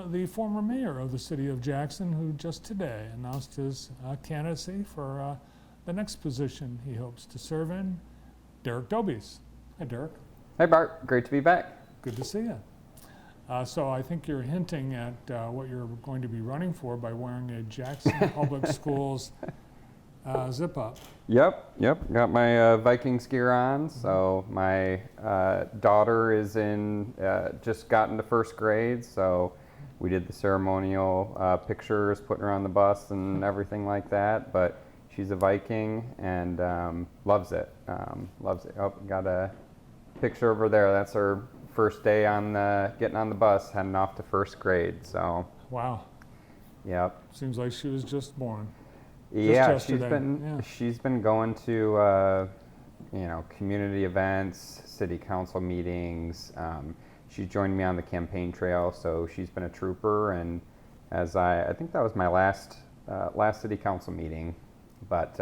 the former mayor of the city of Jackson, who just today announced his candidacy for the next position he hopes to serve in, Derek Dobies. Hi, Derek. Hey, Bart. Great to be back. Good to see you. So I think you're hinting at what you're going to be running for by wearing a Jackson Public Schools zip-up. Yep. Got my Vikings gear on. So my daughter is just got into first grade. So we did the ceremonial pictures, putting her on the bus and everything like that. But she's a Viking and loves it. Oh, got a picture over there. That's her first day on getting on the bus, heading off to first grade. So. Wow. Yep. Seems like she was just born. Yeah, she's been going to community events, city council meetings. She joined me on the campaign trail, so she's been a trooper. And as I think that was my last city council meeting. But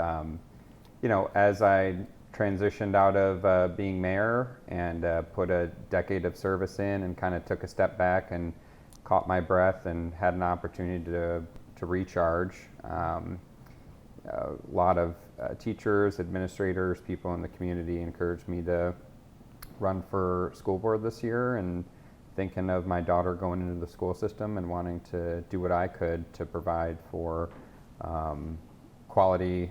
as I transitioned out of being mayor and put a decade of service in, and kind of took a step back and caught my breath and had an opportunity to recharge. A lot of teachers, administrators, people in the community encouraged me to run for school board this year, and thinking of my daughter going into the school system and wanting to do what I could to provide for quality,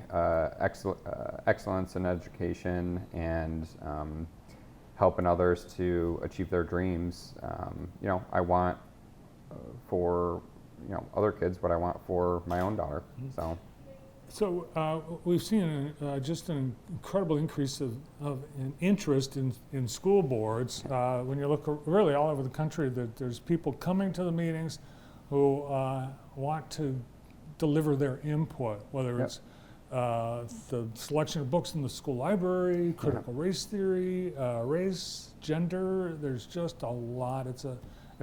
excellence in education, and helping others to achieve their dreams. I want for other kids what I want for my own daughter. So we've seen just an incredible increase of an interest in school boards. When you look really all over the country, that there's people coming to the meetings who want to deliver their input, whether it's the selection of books in the school library, critical race theory, race, gender. There's just a lot. It's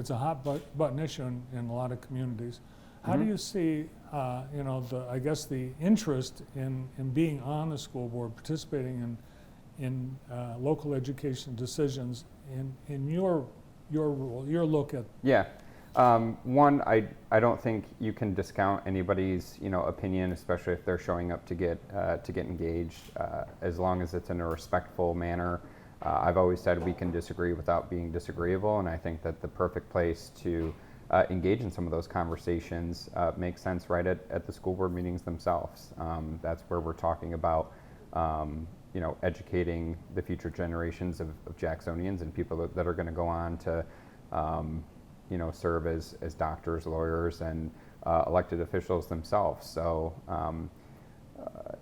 a hot button issue in a lot of communities. How do you see, the interest in being on the school board, participating in local education decisions, in your role, your look at? Yeah, one, I don't think you can discount anybody's opinion, especially if they're showing up to get engaged, as long as it's in a respectful manner. I've always said we can disagree without being disagreeable, and I think that the perfect place to engage in some of those conversations makes sense right at the school board meetings themselves. That's where we're talking about educating the future generations of Jacksonians and people that are going to go on to serve as doctors, lawyers, and elected officials themselves. So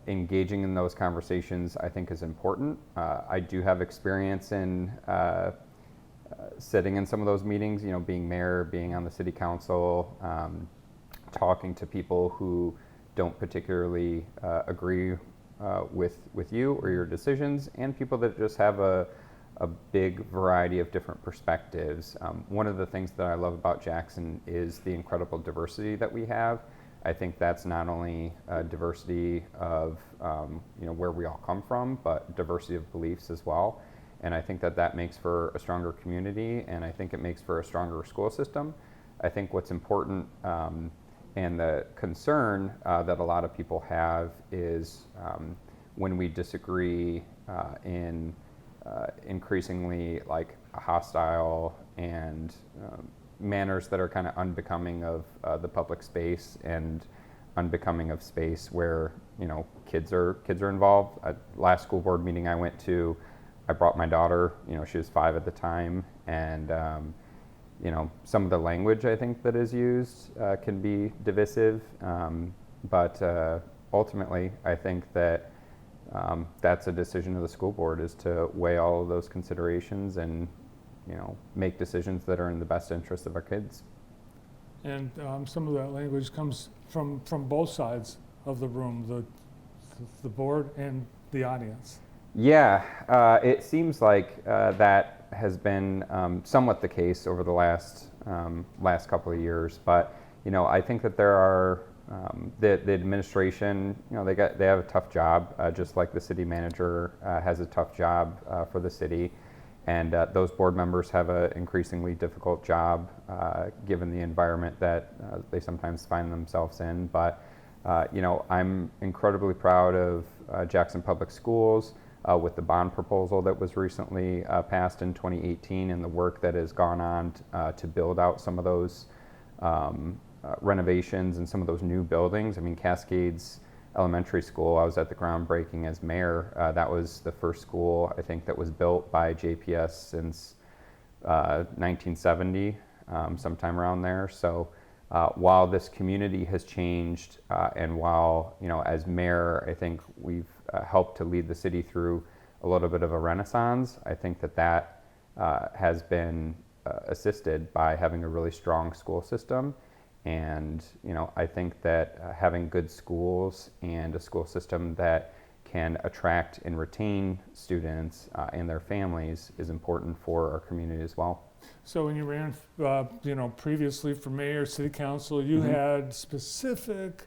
engaging in those conversations, I think, is important. I do have experience in sitting in some of those meetings, being mayor, being on the city council, talking to people who don't particularly agree with you or your decisions, and people that just have a big variety of different perspectives. One of the things that I love about Jackson is the incredible diversity that we have. I think that's not only diversity of where we all come from, but diversity of beliefs as well. And I think that makes for a stronger community, and I think it makes for a stronger school system. I think what's important and the concern that a lot of people have is when we disagree in increasingly like hostile and manners that are kind of unbecoming of the public space and unbecoming of space where kids are involved. Last school board meeting I went to, I brought my daughter, she was 5 at the time, and some of the language I think that is used can be divisive, but ultimately I think that that's a decision of the school board, is to weigh all of those considerations and make decisions that are in the best interest of our kids. And some of that language comes from both sides of the room, the board and the audience. Yeah, it seems like that has been somewhat the case over the last couple of years. But I think that there are the administration. They have a tough job, just like the city manager has a tough job for the city. And those board members have an increasingly difficult job given the environment that they sometimes find themselves in. But, I'm incredibly proud of Jackson Public Schools with the bond proposal that was recently passed in 2018 and the work that has gone on to build out some of those renovations and some of those new buildings. I mean, Cascades Elementary School, I was at the groundbreaking as mayor. That was the first school, I think, that was built by JPS since 1970, sometime around there. So while this community has changed and while, as mayor, I think we've helped to lead the city through a little bit of a renaissance, I think that has been assisted by having a really strong school system. And, I think that having good schools and a school system that can attract and retain students and their families is important for our community as well. So when you ran, previously for mayor, city council, you had specific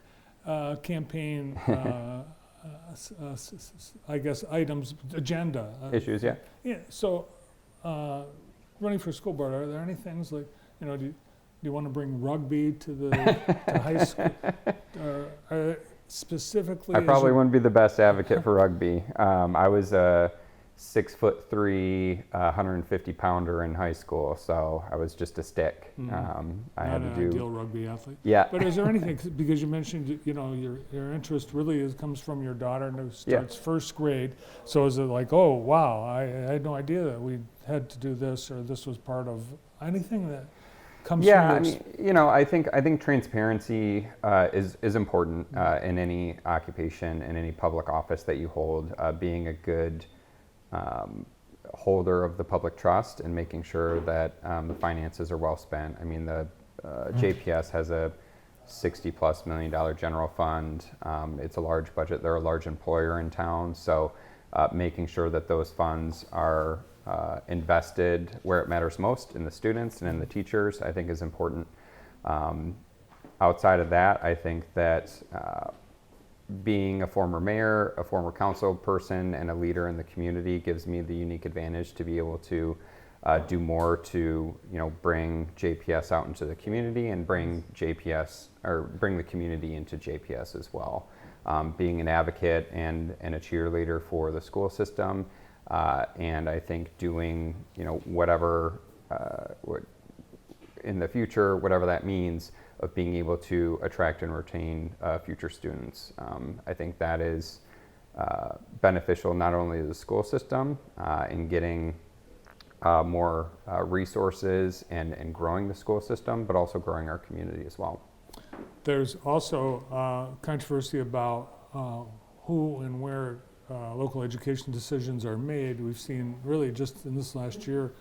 campaign, I guess, items, agenda. Issues, yeah. Yeah, so running for school board, are there any things like, do you want to bring rugby to the to high school? Or specifically, I probably wouldn't be the best advocate for rugby. I was a 6'3", 150-pounder in high school, so I was just a stick. I had not to an do. ideal rugby athlete. Yeah. But is there anything, because you mentioned, your interest really comes from your daughter who starts first grade. So is it like, oh, wow, I had no idea that we had to do this or this was part of anything that comes from your I think transparency is important in any occupation, in any public office that you hold. Being a good holder of the public trust and making sure that the finances are well spent. I mean, the JPS has a $60+ million general fund. It's a large budget. They're a large employer in town, so making sure that those funds are invested where it matters most, in the students and in the teachers, I think is important. Outside of that, I think that being a former mayor, a former council person, and a leader in the community gives me the unique advantage to be able to do more to, bring JPS out into the community and bring the community into JPS as well. Being an advocate and a cheerleader for the school system, and I think doing, whatever in the future, whatever that means, of being able to attract and retain future students. I think that is beneficial not only to the school system in getting more resources and growing the school system, but also growing our community as well. There's also controversy about who and where local education decisions are made. We've seen really just in this last year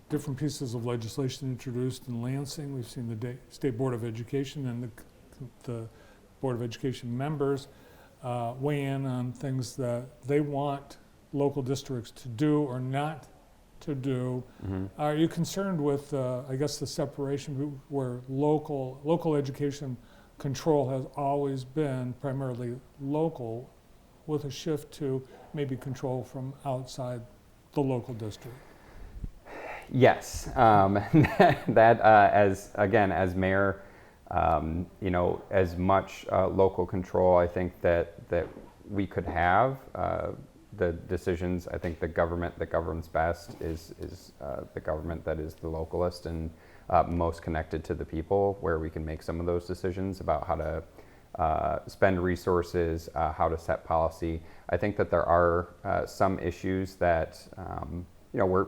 different pieces of legislation introduced in Lansing. We've seen the State Board of Education and the Board of Education members weigh in on things that they want local districts to do or not to do. Are you concerned with, I guess, the separation where local education control has always been primarily local, with a shift to maybe control from outside the local district? Yes, that as mayor, as much local control I think that we could have. The decisions, I think the government that governs best is the government that is the localist and most connected to the people, where we can make some of those decisions about how to spend resources, how to set policy. I think that there are some issues that we're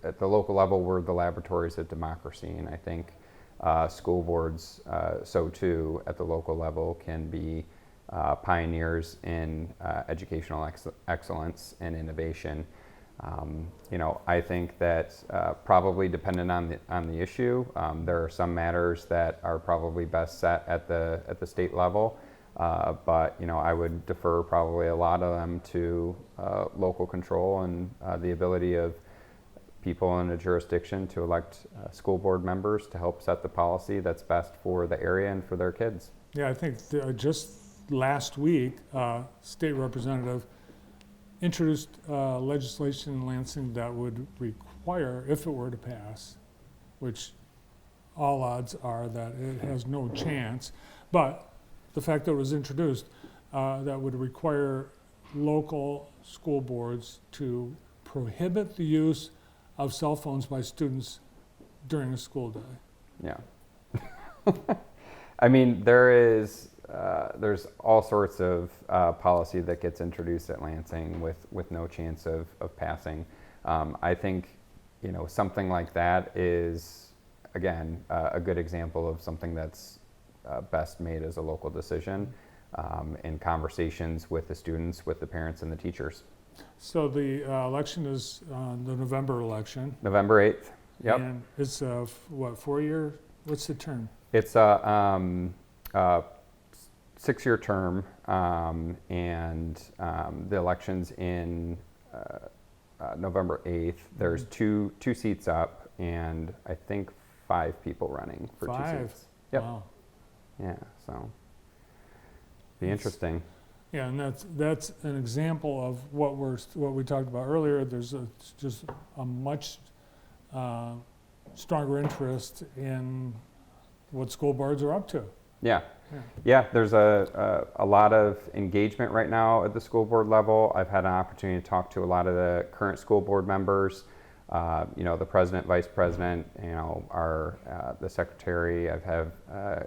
at the local level, we're the laboratories of democracy, and I think school boards, so too, at the local level, can be pioneers in educational excellence and innovation. I think that probably dependent on the issue, there are some matters that are probably best set at the state level, but I would defer probably a lot of them to local control and the ability of people in a jurisdiction to elect school board members to help set the policy that's best for the area and for their kids. Yeah, I think just last week, State Representative introduced legislation in Lansing that would require, if it were to pass, which all odds are that it has no chance, but the fact that it was introduced, that would require local school boards to prohibit the use of cell phones by students during a school day. Yeah. I mean, there's all sorts of policy that gets introduced at Lansing with no chance of passing. I think, something like that is, again, a good example of something that's best made as a local decision in conversations with the students, with the parents and the teachers. So the election is the November election. November 8th. Yep. And it's a, 4-year, what's the term? It's a 6-year term, and the election's in November 8th. There's two seats up, and I think 5 people running for 2 seats. Yep. Wow. Yeah, so be interesting. Yeah, and that's an example of what we talked about earlier. There's just a much stronger interest in what school boards are up to. Yeah. There's a lot of engagement right now at the school board level. I've had an opportunity to talk to a lot of the current school board members. The president, vice president, the secretary. I've had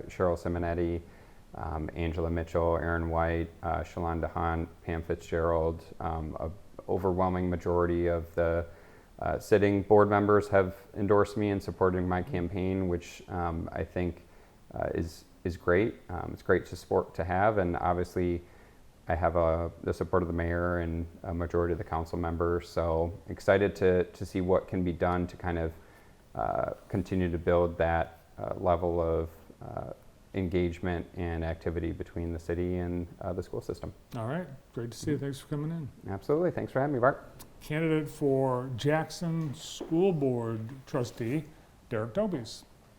Cheryl Simonetti, Angela Mitchell, Aaron White, Shalonda Hunt, Pam Fitzgerald. An overwhelming majority of the sitting board members have endorsed me and supporting my campaign, which I think is great. It's great to have, and obviously I have the support of the mayor and a majority of the council members. So excited to see what can be done to kind of continue to build that level of engagement and activity between the city and the school system. All right, great to see you. Thanks for coming in. Absolutely. Thanks for having me, Bart. Candidate for Jackson School Board Trustee, Derek Dobies.